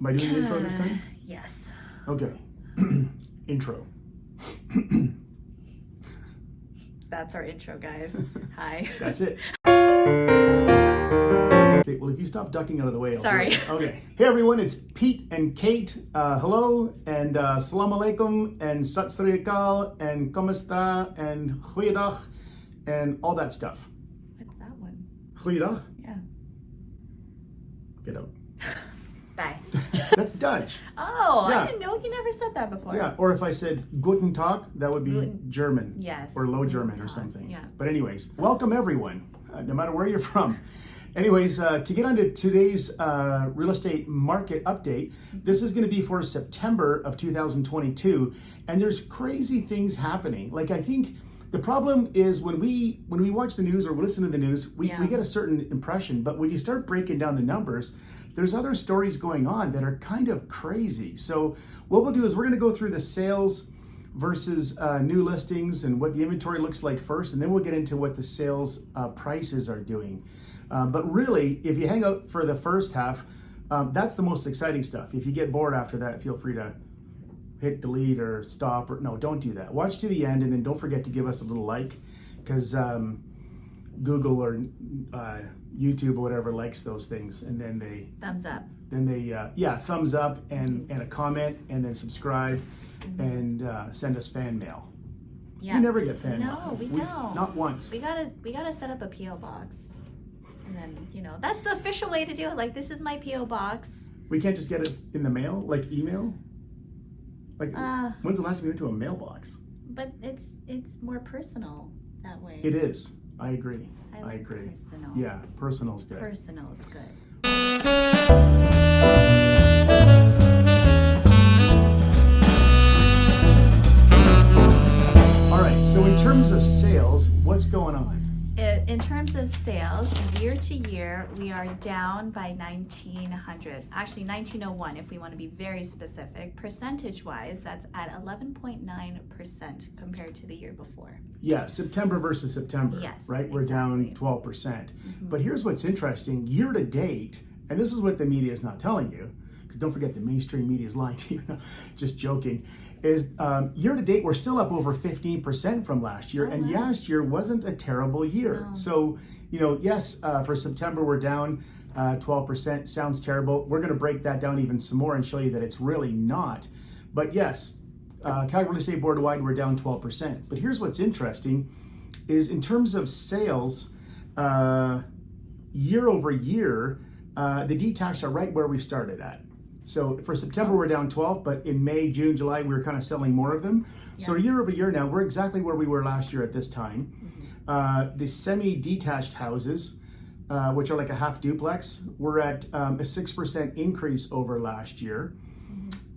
Am I doing the intro this time? Yes. Okay. Intro. That's our intro, guys. Hi. That's it. Okay, well, if you stop ducking out of the way, I'll Sorry. do it. Okay. Hey, everyone, it's Pete and Kate. Hello, and salam alaikum, and sat sri akal, and komesta, and goeiedag, and all that stuff. What's that one? Goeiedag? Yeah. Get out. Bye. That's Dutch. Oh, Yeah. I didn't know you never said that before. Yeah, or if I said Guten Tag, that would be Guten- German. Yes. Or Low Guten German or Tag, something. yeah. But anyways, welcome everyone, no matter where you're from. Anyways, to get on to today's real estate market update, this is going to be for September of 2022, and there's crazy things happening. Like, I think the problem is when we watch the news or listen to the news, we get a certain impression, but when you start breaking down the numbers, there's other stories going on that are kind of crazy. So what we'll do is we're going to go through the sales versus new listings and what the inventory looks like first, and then we'll get into what the sales prices are doing. But really, if you hang out for the first half, that's the most exciting stuff. If you get bored after that, feel free to hit delete or stop, or no, don't do that. Watch to the end, and then don't forget to give us a little like, because Google or YouTube or whatever likes those things, and then they Thumbs up. thumbs up and a comment, and then subscribe and send us fan mail. Yeah. We never get fan mail. No, we don't. Not once. We gotta set up a PO box, and then that's the official way to do it. Like, this is my PO box. We can't just get it in the mail, like email. Like, when's the last time you went to a mailbox? But it's more personal that way. It is. I agree. I like agree. personal. Yeah, personal's good. Personal is good. All right, so in terms of sales, what's going on? In terms of sales, year to year, we are down by 1,900. Actually, 1,901 if we want to be very specific. Percentage-wise, that's at 11.9% compared to the year before. Yeah, September versus September, Yes, right? We're down exactly. 12%. But here's what's interesting. Year to date, and this is what the media is not telling you, because don't forget the mainstream media is lying to you, just joking, is year to date, we're still up over 15% from last year, and last year wasn't a terrible year. No. So, yes, for September, we're down 12%. Sounds terrible. We're going to break that down even some more and show you that it's really not. But yes, Calgary Real Estate Board-wide, we're down 12%. But here's what's interesting is in terms of sales, year over year, the detached are right where we started at. So for September, we're down 12, but in May, June, July, we were kind of selling more of them. Yeah. So year over year now, we're exactly where we were last year at this time. The semi-detached houses, which are like a half duplex, we're at a 6% increase over last year.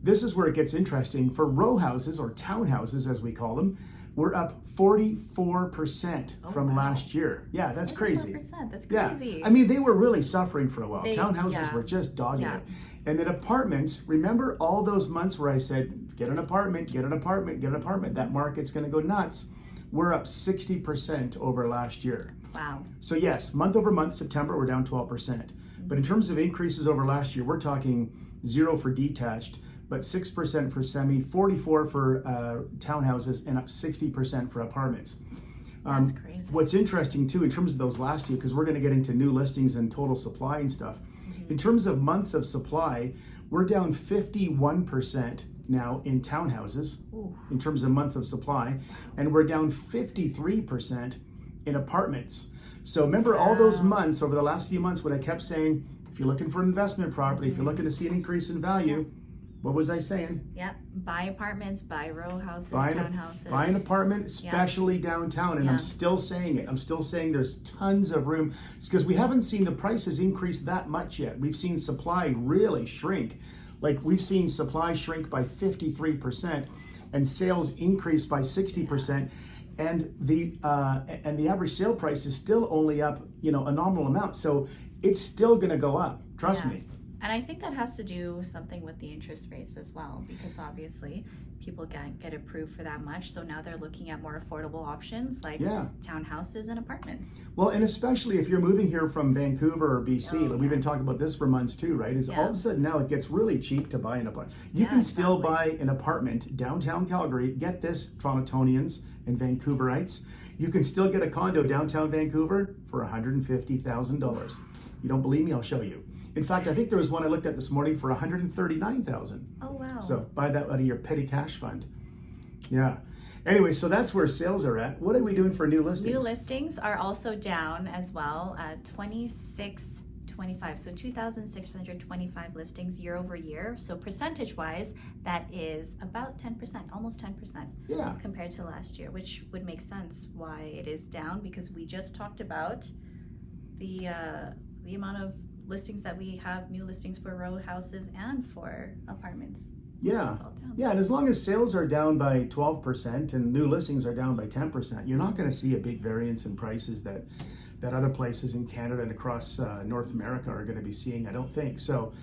This is where it gets interesting. For row houses, or townhouses as we call them, we're up 44% from last year. Yeah, that's crazy. 44%, that's crazy. Yeah, I mean, they were really suffering for a while. Townhouses yeah. were just dogging Yeah. it. And then apartments, remember all those months where I said, get an apartment, get an apartment, get an apartment. That market's gonna go nuts. We're up 60% over last year. Wow. So yes, month over month, September, we're down 12%. But in terms of increases over last year, we're talking 0 for detached, but 6% for semi, 44 for townhouses, and up 60% for apartments. That's crazy. What's interesting too, in terms of those last two, because we're going to get into new listings and total supply and stuff. In terms of months of supply, we're down 51% now in townhouses, in terms of months of supply, and we're down 53% in apartments. So remember all those months over the last few months when I kept saying, if you're looking for an investment property, if you're looking to see an increase in value, what was I saying? Yep. Buy apartments, buy row houses, townhouses. Buy an apartment, especially downtown. And I'm still saying it. I'm still saying there's tons of room. It's because we haven't seen the prices increase that much yet. We've seen supply really shrink. Like, we've seen supply shrink by 53% and sales increase by 60%. And the average sale price is still only up, a nominal amount. So it's still going to go up. Trust me. And I think that has to do something with the interest rates as well, because obviously people get approved for that much. So now they're looking at more affordable options like townhouses and apartments. Well, and especially if you're moving here from Vancouver or BC, we've been yeah. talking about this for months too, right? Is all of a sudden now it gets really cheap to buy an apartment. You Yeah, can still exactly. buy an apartment downtown Calgary. Get this, Torontonians and Vancouverites. You can still get a condo downtown Vancouver for $150,000. You don't believe me? I'll show you. In fact, I think there was one I looked at this morning for $139,000. Oh, wow. So buy that out of your petty cash fund. Yeah. Anyway, so that's where sales are at. What are we doing for new listings? New listings are also down as well, 2625. So 2,625 listings year over year. So percentage wise, that is about 10%, almost 10% compared to last year, which would make sense why it is down, because we just talked about the amount of listings that we have, new listings for row houses and for apartments. Yeah. Yeah, and as long as sales are down by 12% and new listings are down by 10%, you're not going to see a big variance in prices that other places in Canada and across North America are going to be seeing, I don't think. So,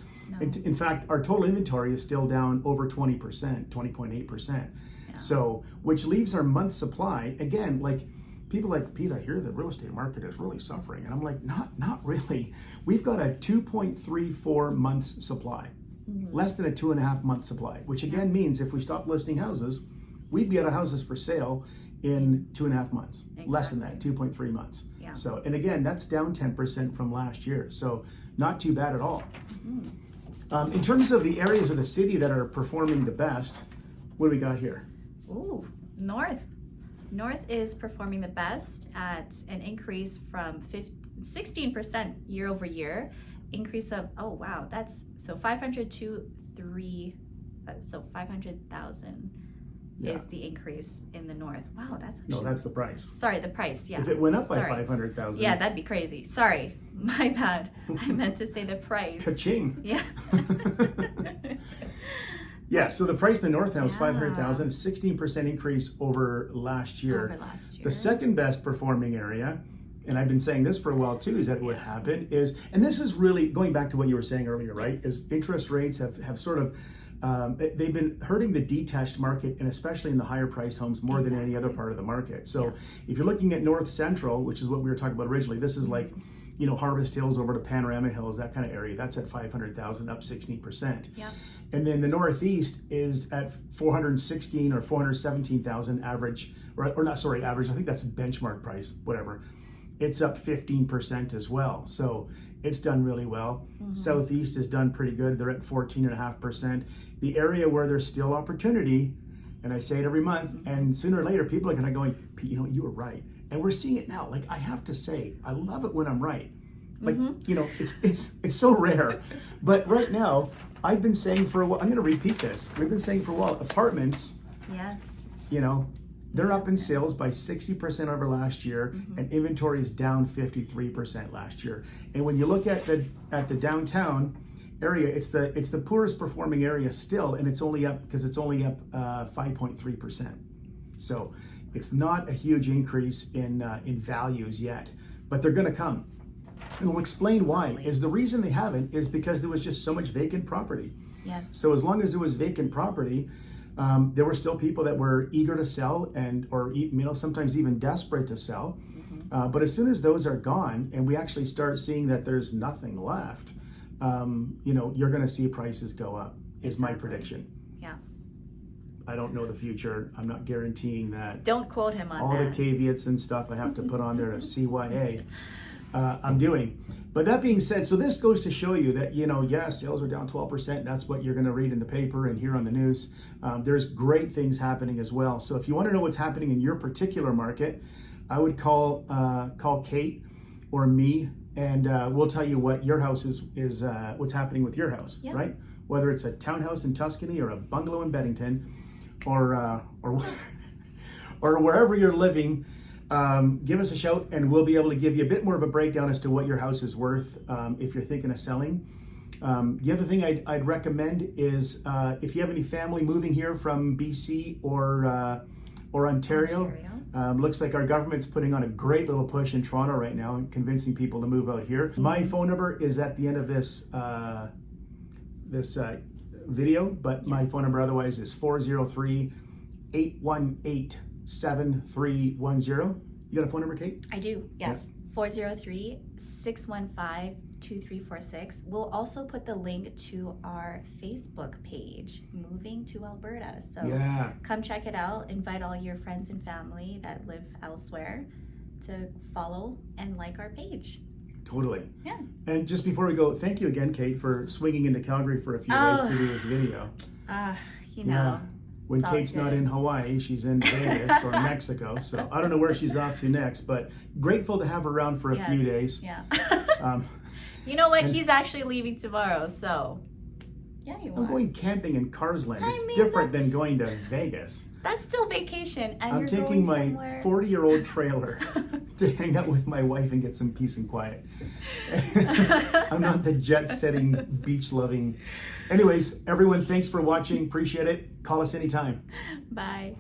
in fact, our total inventory is still down over 20%, 20.8%. Yeah. So, which leaves our month supply, again, like, people like, Pete, I hear the real estate market is really suffering. And I'm like, not really. We've got a 2.34 months supply, less than a 2.5 month supply, which again means if we stop listing houses, we'd be out of houses for sale in 2.5 months, less than that, 2.3 months. Yeah. So, and again, that's down 10% from last year. So not too bad at all. In terms of the areas of the city that are performing the best, what do we got here? Ooh, North. North is performing the best at an increase from 16% year over year, increase of, oh wow, that's, so 500 to 500,000 is the increase in the North. Wow, that's actually... No, that's the price. Sorry, the price, yeah. If it went up by 500,000. Yeah, that'd be crazy. Sorry, my bad. I meant to say the price. Ka-ching. Yeah. Yeah, so the price in the North now is 500,000, 16% increase over last year. Over last year. The second best performing area, and I've been saying this for a while too, is that what happened is, and this is really going back to what you were saying earlier, right? Is interest rates have sort of, they've been hurting the detached market, and especially in the higher priced homes more than any other part of the market. So if you're looking at North Central, which is what we were talking about originally, this is like, you know, Harvest Hills over to Panorama Hills, that kind of area, that's at 500,000, up 16%. Yeah. And then the Northeast is at 416 or 417,000 average, or not, sorry, average, I think that's benchmark price, whatever. It's up 15% as well. So it's done really well. Southeast has done pretty good. They're at 14.5%. The area where there's still opportunity, and I say it every month, and sooner or later people are kind of going, Pete, you know, you were right. And we're seeing it now. Like, I have to say, I love it when I'm right. Like, you know, it's so rare. But right now, I've been saying for a while, I'm going to repeat this. We've been saying for a while, apartments, you know, they're up in sales by 60% over last year, and inventory is down 53% last year. And when you look at the downtown area, it's the poorest performing area still, and it's only up 5.3%. So it's not a huge increase in values yet, but they're going to come. And we'll explain why. Is the reason they haven't is because there was just so much vacant property. Yes. So as long as there was vacant property, there were still people that were eager to sell or you know, sometimes even desperate to sell. But as soon as those are gone and we actually start seeing that there's nothing left, you know, you're going to see prices go up, is my prediction. Yeah. I don't know the future. I'm not guaranteeing that. Don't quote him on all that. the caveats and stuff I have to put on there to CYA. I'm doing. But that being said, so this goes to show you that, you know, yes, sales are down 12%. That's what you're going to read in the paper and hear on the news. There's great things happening as well. So if you want to know what's happening in your particular market, I would call Kate or me, and we'll tell you what your house is what's happening with your house, right? Whether it's a townhouse in Tuscany or a bungalow in Bennington, or wherever you're living. Give us a shout and we'll be able to give you a bit more of a breakdown as to what your house is worth if you're thinking of selling. The other thing I'd recommend is if you have any family moving here from BC or Ontario. Looks like our government's putting on a great little push in Toronto right now and convincing people to move out here. My phone number is at the end of this video, but my phone number otherwise is 403-818-7310. You got a phone number, Kate? I do, yes. 403-615-2346. We'll also put the link to our Facebook page, Moving to Alberta. So come check it out. Invite all your friends and family that live elsewhere to follow and like our page. Totally. Yeah. And just before we go, thank you again, Kate, for swinging into Calgary for a few days to do this video. You know. When Kate's not in Hawaii, she's in Vegas or Mexico. So I don't know where she's off to next, but grateful to have her around for a few days. Yeah. You know what? He's actually leaving tomorrow, so yeah, you are. I'm going camping in Carsland. It's different than going to Vegas. That's still vacation, and I'm taking my 40-year-old trailer to hang out with my wife and get some peace and quiet. I'm not the jet-setting, beach-loving. Anyways, everyone, thanks for watching. Appreciate it. Call us anytime. Bye.